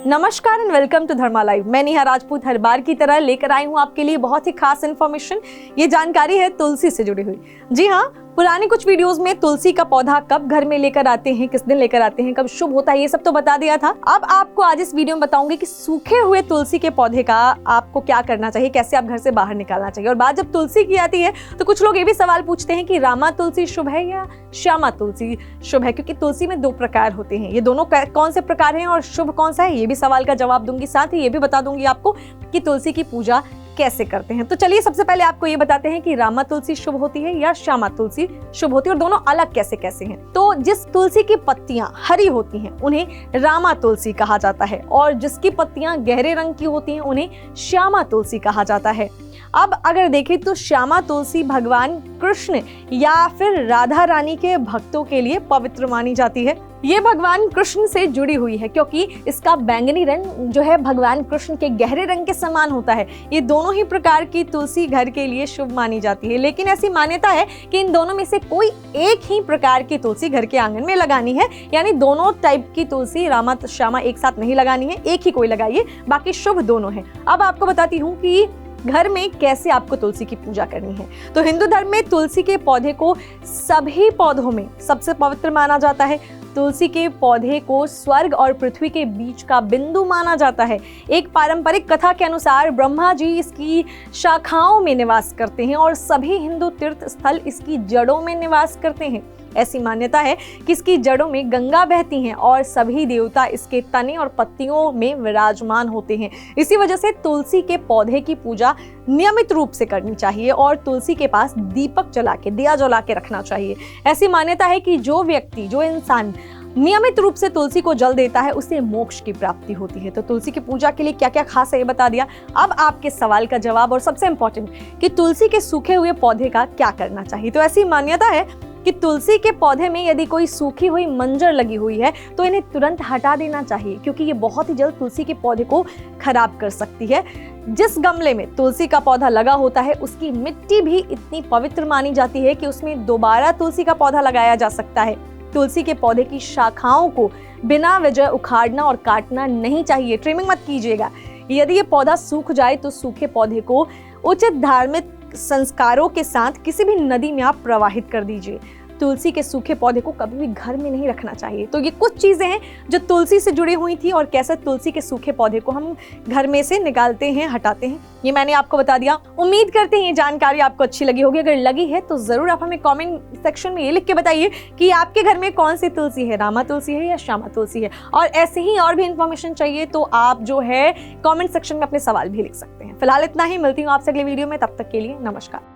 नमस्कार and welcome to Dharma live. मैं नेहा राजपूत हर बार की तरह लेकर आई हूँ आपके लिए बहुत ही खास इन्फॉर्मेशन। ये जानकारी है तुलसी से जुड़ी हुई। जी हाँ, पुरानी कुछ वीडियोस में तुलसी का पौधा कब घर में लेकर आते हैं, किस दिन लेकर आते हैं, कब शुभ होता है, ये सब तो बता दिया था। अब आपको आज इस वीडियो में बताऊंगी कि सूखे हुए तुलसी के पौधे का आपको क्या करना चाहिए, कैसे आप घर से बाहर निकालना चाहिए। और बात जब तुलसी की आती है तो कुछ लोग ये भी सवाल पूछते हैं कि रामा तुलसी शुभ है या श्यामा तुलसी शुभ है, क्योंकि तुलसी में दो प्रकार होते हैं। ये दोनों कौन से प्रकार हैं और शुभ कौन सा है, ये भी सवाल का जवाब दूंगी। साथ ही ये भी बता दूंगी आपको कि तुलसी की पूजा कैसे करते हैं। तो चलिए सबसे पहले आपको ये बताते हैं कि रामा तुलसी शुभ होती है या श्यामा तुलसी शुभ होती है और दोनों अलग कैसे कैसे हैं। तो जिस तुलसी की पत्तियां हरी होती हैं उन्हें रामा तुलसी कहा जाता है, और जिसकी पत्तियां गहरे रंग की होती हैं उन्हें श्यामा तुलसी कहा जाता है। अब अगर देखें तो श्यामा तुलसी भगवान कृष्ण या फिर राधा रानी के भक्तों के लिए पवित्र मानी जाती है। ये भगवान कृष्ण से जुड़ी हुई है क्योंकि इसका बैंगनी रंग जो है भगवान कृष्ण के गहरे रंग के समान होता है। ये दोनों ही प्रकार की तुलसी घर के लिए शुभ मानी जाती है, लेकिन ऐसी मान्यता है कि इन दोनों में से कोई एक ही प्रकार की तुलसी घर के आंगन में लगानी है, यानी दोनों टाइप की तुलसी रामा श्यामा एक साथ नहीं लगानी है, एक ही कोई लगाइए, बाकी शुभ दोनों है। अब आपको बताती हूँ कि घर में कैसे आपको तुलसी की पूजा करनी है। तो हिंदू धर्म में तुलसी के पौधे को सभी पौधों में सबसे पवित्र माना जाता है। तुलसी के पौधे को स्वर्ग और पृथ्वी के बीच का बिंदु माना जाता है। एक पारंपरिक कथा के अनुसार ब्रह्मा जी इसकी शाखाओं में निवास करते हैं और सभी हिंदू तीर्थ स्थल इसकी जड़ों में निवास करते हैं। ऐसी मान्यता है कि इसकी जड़ों में गंगा बहती हैं और सभी देवता इसके तने और पत्तियों में विराजमान होते हैं। इसी वजह से तुलसी के पौधे की पूजा नियमित रूप से करनी चाहिए और तुलसी के पास दीपक जला के, दिया जला के रखना चाहिए। ऐसी मान्यता है कि जो व्यक्ति, जो इंसान नियमित रूप से तुलसी को जल देता है उसे मोक्ष की प्राप्ति होती है। तो तुलसी की पूजा के लिए क्या क्या खास है ये बता दिया। अब आपके सवाल का जवाब, और सबसे इंपॉर्टेंट कि तुलसी के सूखे हुए पौधे का क्या करना चाहिए। तो ऐसी मान्यता है कि तुलसी के पौधे में यदि कोई सूखी हुई मंजर लगी हुई है तो इन्हें तुरंत हटा देना चाहिए, क्योंकि ये बहुत ही जल्द तुलसी के पौधे को खराब कर सकती है। जिस गमले में तुलसी का पौधा लगा होता है उसकी मिट्टी भी इतनी पवित्र मानी जाती है कि उसमें दोबारा तुलसी का पौधा लगाया जा सकता है। तुलसी के पौधे की शाखाओं को बिना वजह उखाड़ना और काटना नहीं चाहिए, ट्रिमिंग मत कीजिएगा। यदि ये पौधा सूख जाए तो सूखे पौधे को उचित धार्मिक संस्कारों के साथ किसी भी नदी में आप प्रवाहित कर दीजिए। तुलसी के सूखे पौधे को कभी भी घर में नहीं रखना चाहिए। तो ये कुछ चीजें हैं जो तुलसी से जुड़ी हुई थी और कैसे तुलसी के सूखे पौधे को हम घर में से निकालते हैं, हटाते हैं, ये मैंने आपको बता दिया। उम्मीद करते हैं ये जानकारी आपको अच्छी लगी होगी। अगर लगी है तो जरूर आप हमें कमेंट सेक्शन में ये लिख के बताइए कि आपके घर में कौन सी तुलसी है, रामा तुलसी है या श्यामा तुलसी है। और ऐसे ही और भी इंफॉर्मेशन चाहिए तो आप जो है कमेंट सेक्शन में अपने सवाल भी लिख सकते हैं। फिलहाल इतना ही, मिलती हूँ आपसे अगले वीडियो में, तब तक के लिए नमस्कार।